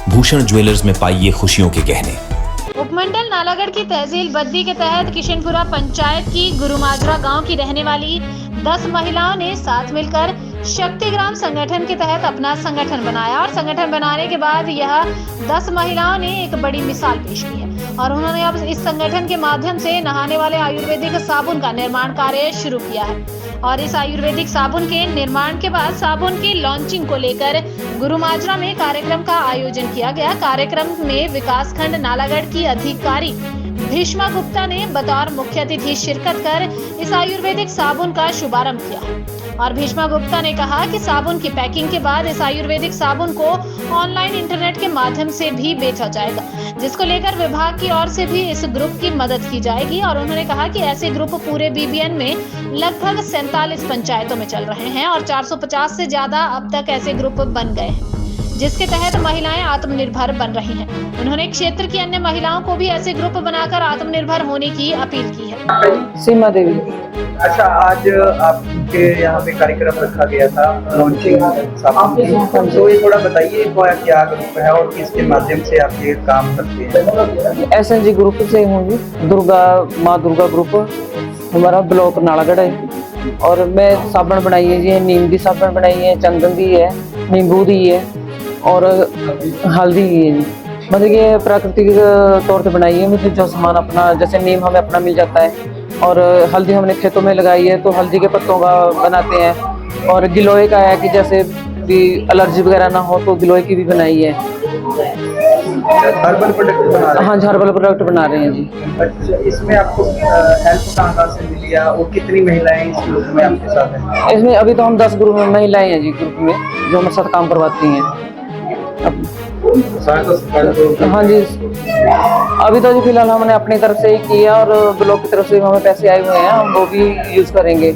Bhushan jewellers में पाइए खुशियों के गहने। उपमंडल नालागढ़ की तहसील बद्दी के तहत किशनपुरा पंचायत की गुरुमाजरा गांव की रहने वाली 10 महिलाओं ने साथ मिलकर शक्तिग्राम संगठन के तहत अपना संगठन बनाया और संगठन बनाने के बाद यह 10 महिलाओं ने एक बड़ी मिसाल पेश की है और उन्होंने अब इस संगठन के माध्यम से नहाने वाले आयुर्वेदिक साबुन का निर्माण कार्य शुरू किया है। और इस आयुर्वेदिक साबुन के निर्माण के बाद साबुन की लॉन्चिंग को लेकर गुरुमाजरा में कार्यक्रम का आयोजन किया गया। कार्यक्रम में विकासखंड नालागढ़ की अधिकारी भीष्मा गुप्ता ने बतौर मुख्य अतिथि शिरकत कर इस आयुर्वेदिक साबुन का शुभारंभ किया और भीष्मा गुप्ता ने कहा कि साबुन की पैकिंग के बाद इस आयुर्वेदिक साबुन को ऑनलाइन इंटरनेट के माध्यम से भी बेचा जाएगा, जिसको लेकर विभाग की ओर से भी इस ग्रुप की मदद की जाएगी। और उन्होंने कहा कि ऐसे ग्रुप पूरे बीबीएन में लगभग 47 पंचायतों में चल रहे हैं और 450 से ज्यादा अब तक ऐसे ग्रुप बन गए हैं, जिसके तहत महिलाएं आत्मनिर्भर बन रही हैं। उन्होंने क्षेत्र की अन्य महिलाओं को भी ऐसे ग्रुप बनाकर आत्मनिर्भर होने की अपील की है। सीमा देवी। अच्छा, आज आपके यहाँ पे कार्यक्रम रखा गया था लॉन्चिंग साबुन की, तो ये थोड़ा बताइए क्या ग्रुप है और किसके माध्यम से आप ये काम करते हैं? SNG ग्रुप से हूँ जी, माँ दुर्गा ग्रुप हमारा ब्लॉक नालागढ़ है और मैं साबुन बनाई है जी, नीम की साबुन बनाई है, चंदन दी है, नींबू दी है और हल्दी है जी। मतलब ये प्राकृतिक तौर पे बनाई है। मुझे जो सामान अपना, जैसे नीम हमें अपना मिल जाता है और हल्दी हमने खेतों में लगाई है तो हल्दी के पत्तों का बनाते हैं और गिलोय का है कि जैसे भी एलर्जी वगैरह ना हो तो गिलोय की भी बनाई है। हर्बल प्रोडक्ट बना रहे हैं? हाँ जी, हर्बल प्रोडक्ट बना रहे हैं जी। अच्छा, इसमें आपको हेल्प कहाँ से मिली है और कितनी महिलाएं इस ग्रुप में आपके साथ हैं? इसमें अभी तो हम 10 ग्रुप में महिलाएं हैं जी, ग्रुप में जो हमारे साथ काम करवाती हैं। हाँ जी, अभी तो जी फिलहाल हमने अपनी तरफ से ही किया और ब्लॉक की तरफ से हमें पैसे आए हुए हैं, हम वो भी यूज करेंगे।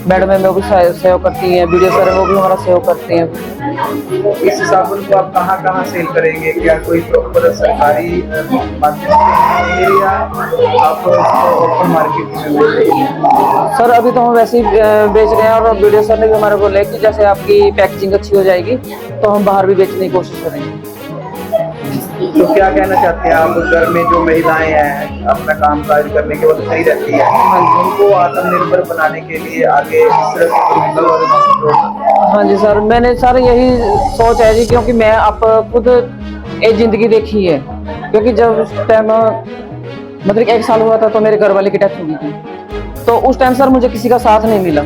मैडम है वो भी सहयोग करती हैं, वीडियो सर है वो भी हमारा सहयोग करते हैं। इस साबुन को आप कहाँ सेल करेंगे? क्या कोई प्रॉपर सरकारी माध्यम से या आप ओपन मार्केट में बेचेंगे? सर अभी तो हम वैसे ही बेच रहे हैं और वीडियो सर ने भी हमारे बोला कि जैसे आपकी पैकेजिंग अच्छी हो जाएगी तो हम बाहर भी बेचने की कोशिश करेंगे। तो क्या कहना चाहते हैं आप, घर में जो महिलाएं हैं अपना काम काज करने के बाद सही रहती है, उनको आत्मनिर्भर बनाने के लिए आगे इस तरह के? हाँ जी सर, मैंने सर यही सोच है जी, क्योंकि मैं आप खुद एक जिंदगी देखी है। क्योंकि जब उस टाइम मतलब 1 साल हुआ था तो मेरे घर वाले की डेथ हो गई थी, तो उस टाइम सर मुझे किसी का साथ नहीं मिला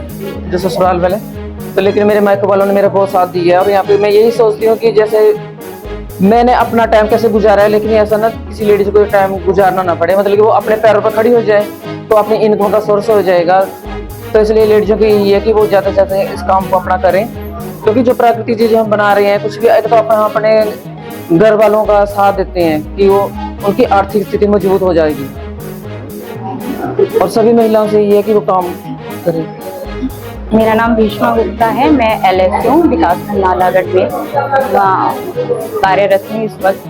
जो ससुराल वाले, तो लेकिन मेरे मायके वालों ने मेरा बहुत साथ दिया। और यहाँ पे मैं यही सोचती हूँ कि जैसे मैंने अपना टाइम कैसे गुजारा है, लेकिन ऐसा ना किसी लेडीज को टाइम गुजारना ना पड़े, मतलब कि वो अपने पैरों पर खड़ी हो जाए तो अपनी इनकम का सोर्स हो जाएगा। तो इसलिए लेडीजों की यही है कि वो ज़्यादा से ज़्यादा इस काम को अपना करें, क्योंकि जो प्राकृतिक चीज़ें हम बना रहे हैं कुछ भी, एक तो अपने घर वालों का साथ देते हैं कि वो उनकी आर्थिक स्थिति मजबूत हो जाएगी और सभी महिलाओं से ये है कि वो काम करें। मेरा नाम भीष्मा गुप्ता है, मैं LSU विकासखंड नालागढ़ में कार्यरत हूँ इस वक्त।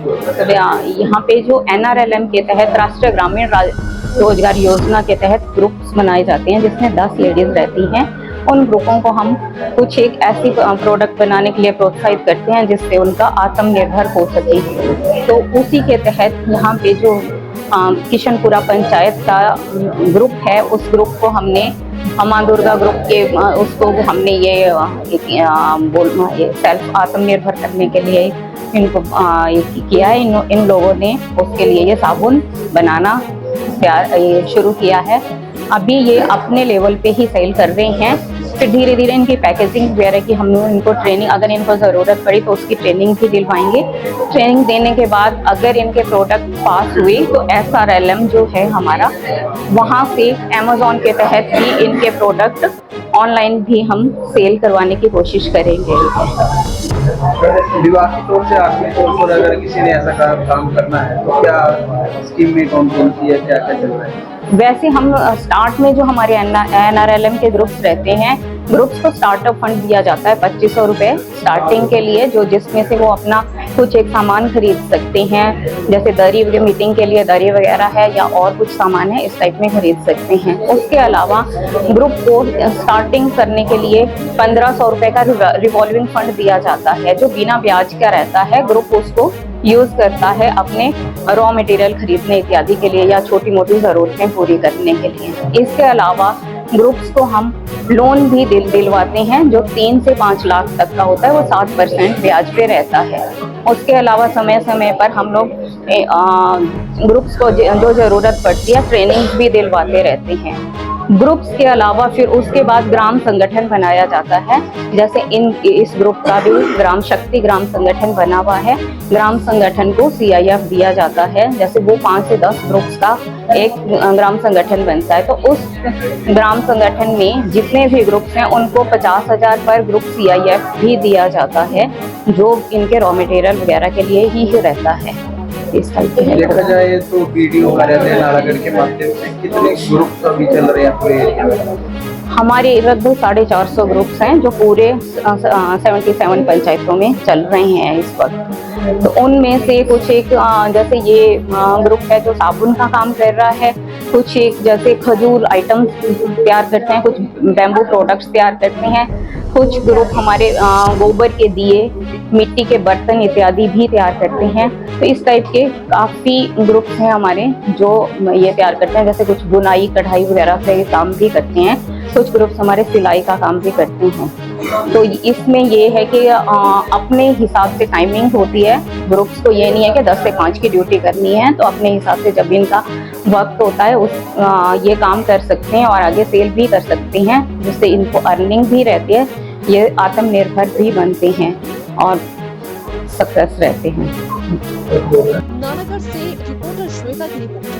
यहाँ पे जो NRLM के तहत राष्ट्रीय ग्रामीण रोजगार योजना के तहत ग्रुप्स बनाए जाते हैं जिसमें 10 लेडीज रहती हैं। उन ग्रुपों को हम कुछ एक ऐसी प्रोडक्ट बनाने के लिए प्रोत्साहित करते हैं जिससे उनका आत्मनिर्भर हो सके। तो उसी के तहत यहाँ पे जो किशनपुरा पंचायत का ग्रुप है, उस ग्रुप को हमने माँ दुर्गा ग्रुप के उसको हमने ये सेल्फ आत्मनिर्भर करने के लिए इनको किया है। इन लोगों ने उसके लिए ये साबुन बनाना शुरू किया है। अभी ये अपने लेवल पे ही सेल कर रहे हैं, फिर धीरे धीरे इनकी पैकेजिंग वगैरह की हम इनको ट्रेनिंग, अगर इनको ज़रूरत पड़ी तो उसकी ट्रेनिंग भी दिलवाएंगे। ट्रेनिंग देने के बाद अगर इनके प्रोडक्ट पास हुए तो SRLM जो है हमारा, वहाँ से अमेज़ॉन के तहत भी इनके प्रोडक्ट ऑनलाइन भी हम सेल करवाने की कोशिश करेंगे। विभाग की तौर से आखिरी तौर पर अगर किसी ने ऐसा काम करना है तो क्या स्कीम में कौन कौन सी है, क्या क्या चल रहा है? वैसे हम स्टार्ट में जो हमारे NRLM के ग्रुप्स रहते हैं, ग्रुप्स को स्टार्टअप फंड दिया जाता है 2500 रुपये स्टार्टिंग के लिए, जो जिसमें से वो अपना कुछ एक सामान खरीद सकते हैं, जैसे दरी मीटिंग के लिए दरी वगैरह है या और कुछ सामान है इस टाइप में खरीद सकते हैं। उसके अलावा ग्रुप को स्टार्टिंग करने के लिए 1500 रुपये का रिवॉल्विंग फंड दिया जाता है जो बिना ब्याज का रहता है। ग्रुप उसको यूज करता है अपने रॉ मटेरियल खरीदने इत्यादि के लिए या छोटी मोटी ज़रूरतें पूरी करने के लिए। इसके अलावा ग्रुप्स को हम लोन भी दिलवाते हैं जो 3 से 5 लाख तक का होता है, वो 7% ब्याज पे रहता है। उसके अलावा समय समय पर हम लोग ग्रुप्स को जो ज़रूरत पड़ती है ट्रेनिंग भी दिलवाते रहते हैं। ग्रुप्स के अलावा फिर उसके बाद ग्राम संगठन बनाया जाता है, जैसे इस ग्रुप का भी ग्राम शक्ति ग्राम संगठन बना हुआ है। ग्राम संगठन को CIF दिया जाता है, जैसे वो 5 से 10 ग्रुप्स का एक ग्राम संगठन बनता है, तो उस ग्राम संगठन में जितने भी ग्रुप्स हैं उनको 50,000 पर ग्रुप CIF भी दिया जाता है, जो इनके रॉ मटेरियल वगैरह के लिए ही रहता है। इस टाइप के देखा जाए तो BDO कार्यालय नालागढ़ के माध्यम से कितने ग्रुप अभी चल रहे हैं पूरे एरिया में? हमारे लगभग 450 ग्रुप्स हैं जो पूरे 77 पंचायतों में चल रहे हैं इस वक्त। तो उनमें से कुछ एक जैसे ये ग्रुप है जो साबुन का काम कर रहा है, कुछ एक जैसे खजूर आइटम्स तैयार करते हैं, कुछ बैम्बू प्रोडक्ट्स तैयार करते हैं, कुछ ग्रुप हमारे गोबर के दिए, मिट्टी के बर्तन इत्यादि भी तैयार करते हैं। तो इस टाइप के काफ़ी ग्रुप्स हैं हमारे जो ये तैयार करते हैं, जैसे कुछ बुनाई कढ़ाई वगैरह का काम भी करते हैं, कुछ ग्रुप्स हमारे सिलाई का काम भी करते हैं। तो इसमें ये है कि अपने हिसाब से टाइमिंग होती है, ग्रुप्स को ये नहीं है कि 10 से 5 की ड्यूटी करनी है, तो अपने हिसाब से जब इनका वक्त होता है ये काम कर सकते हैं और आगे सेल भी कर सकते हैं, जिससे इनको अर्निंग भी रहती है, ये आत्मनिर्भर भी बनते हैं और सक्सेस रहते हैं। नालागढ़ से रिपोर्टर श्वेता की रिपोर्ट।